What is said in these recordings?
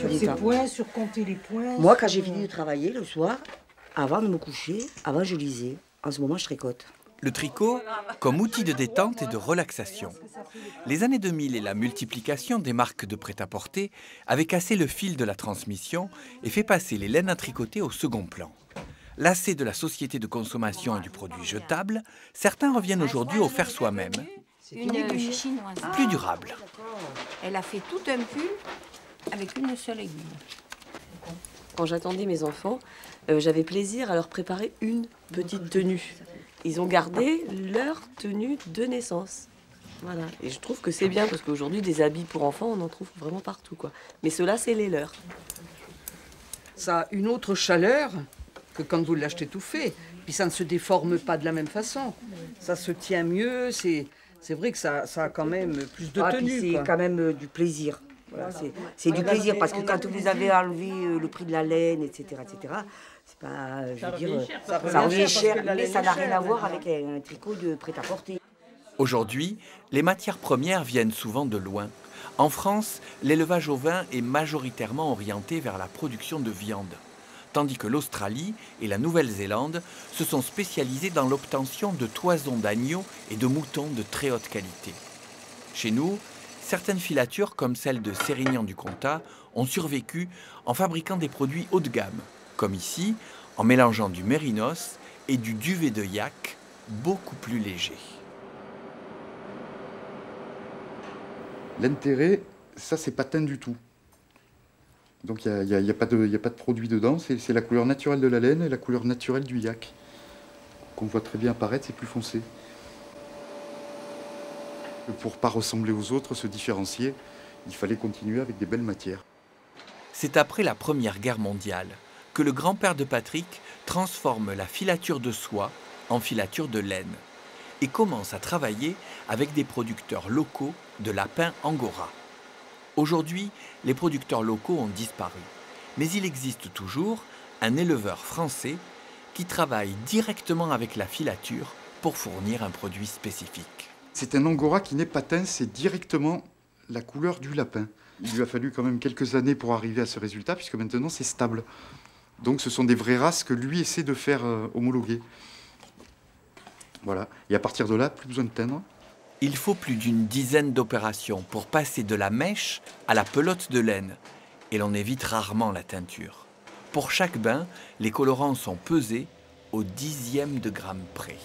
Sur ses points, sur compter les points. Moi, quand j'ai fini de travailler le soir, avant de me coucher, avant je lisais. En ce moment, je tricote. Le tricot comme outil de détente et de relaxation. Les années 2000 et la multiplication des marques de prêt-à-porter avaient cassé le fil de la transmission et fait passer les laines à tricoter au second plan. Lassés de la société de consommation et du produit jetable, certains reviennent aujourd'hui au faire soi-même. Une chinoise. Plus durable. Elle a fait tout un pull avec une seule aiguille. Quand j'attendais mes enfants, j'avais plaisir à leur préparer une petite tenue. Ils ont gardé leur tenue de naissance. Voilà. Et je trouve que c'est bien parce qu'aujourd'hui, des habits pour enfants, on en trouve vraiment partout, quoi. Mais ceux-là, c'est les leurs. Ça a une autre chaleur que quand vous l'achetez tout fait. Puis ça ne se déforme pas de la même façon. Ça se tient mieux. C'est vrai que ça a quand même plus de tenue. C'est quand même du plaisir. Voilà, c'est du plaisir parce que quand vous avez enlevé le prix de la laine, etc., c'est pas, je veux dire, ça revient cher, mais ça n'a rien à voir avec un tricot de prêt-à-porter. Aujourd'hui, les matières premières viennent souvent de loin. En France, l'élevage ovin est majoritairement orienté vers la production de viande, tandis que l'Australie et la Nouvelle-Zélande se sont spécialisés dans l'obtention de toisons d'agneaux et de moutons de très haute qualité. Chez nous, certaines filatures, comme celle de Sérignan-du-Comtat, ont survécu en fabriquant des produits haut de gamme, comme ici, en mélangeant du mérinos et du duvet de yak, beaucoup plus léger. L'intérêt, ça, c'est pas teint du tout. Donc il n'y a pas de produit dedans, c'est la couleur naturelle de la laine et la couleur naturelle du yak. Qu'on voit très bien apparaître, c'est plus foncé. Pour ne pas ressembler aux autres, se différencier, il fallait continuer avec des belles matières. C'est après la Première Guerre mondiale que le grand-père de Patrick transforme la filature de soie en filature de laine et commence à travailler avec des producteurs locaux de lapins angora. Aujourd'hui, les producteurs locaux ont disparu, mais il existe toujours un éleveur français qui travaille directement avec la filature pour fournir un produit spécifique. C'est un angora qui n'est pas teint, c'est directement la couleur du lapin. Il lui a fallu quand même quelques années pour arriver à ce résultat, puisque maintenant c'est stable. Donc ce sont des vraies races que lui essaie de faire homologuer. Voilà. Et à partir de là, plus besoin de teindre. Il faut plus d'une dizaine d'opérations pour passer de la mèche à la pelote de laine. Et l'on évite rarement la teinture. Pour chaque bain, les colorants sont pesés au dixième de gramme près.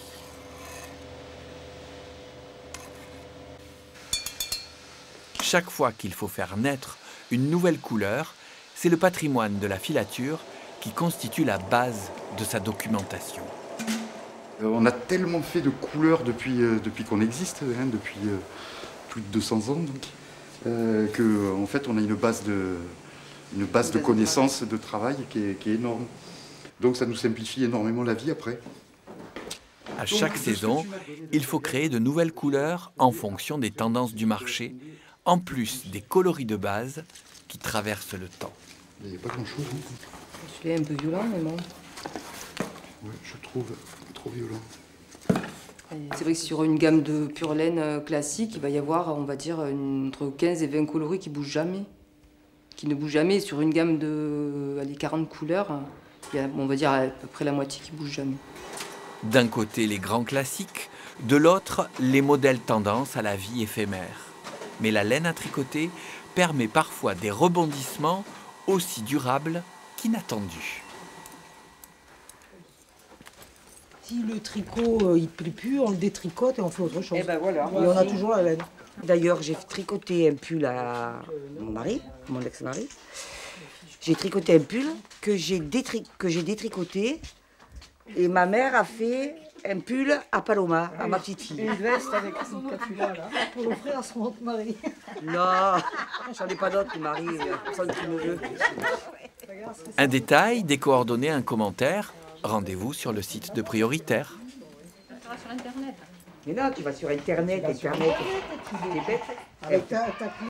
Chaque fois qu'il faut faire naître une nouvelle couleur, c'est le patrimoine de la filature qui constitue la base de sa documentation. On a tellement fait de couleurs depuis qu'on existe, hein, depuis plus de 200 ans, qu'en fait on a une base de connaissances, de travail qui est énorme. Donc ça nous simplifie énormément la vie après. À chaque saison, il faut créer de nouvelles couleurs en fonction des tendances du marché, en plus des coloris de base qui traversent le temps. Il n'y a pas grand-chose. Je l'ai un peu violent, mais bon. Ouais, je trouve trop violent. C'est vrai que sur une gamme de pure laine classique, il va y avoir, on va dire, entre 15 et 20 coloris qui bougent jamais. Qui ne bougent jamais. Sur une gamme de 40 couleurs, il y a, on va dire, à peu près la moitié qui ne bouge jamais. D'un côté, les grands classiques, de l'autre, les modèles tendance à la vie éphémère. Mais la laine à tricoter permet parfois des rebondissements aussi durables qu'inattendus. Si le tricot il ne plaît plus, on le détricote et on fait autre chose. Et ben voilà. Et on a toujours la laine. D'ailleurs, j'ai tricoté un pull à mon mari, mon ex-mari. J'ai tricoté un pull que j'ai détricoté. Et ma mère a fait un pull à Paloma, à ma petite fille. Une veste avec une capuche pour l'offrir à son autre mari. Non, j'en ai pas d'autre, mari, personne qui me veut. Un détail, des coordonnées, un commentaire, rendez-vous sur le site de Prioritaire. Mais non, tu vas sur Internet, t'es bête. Avec ta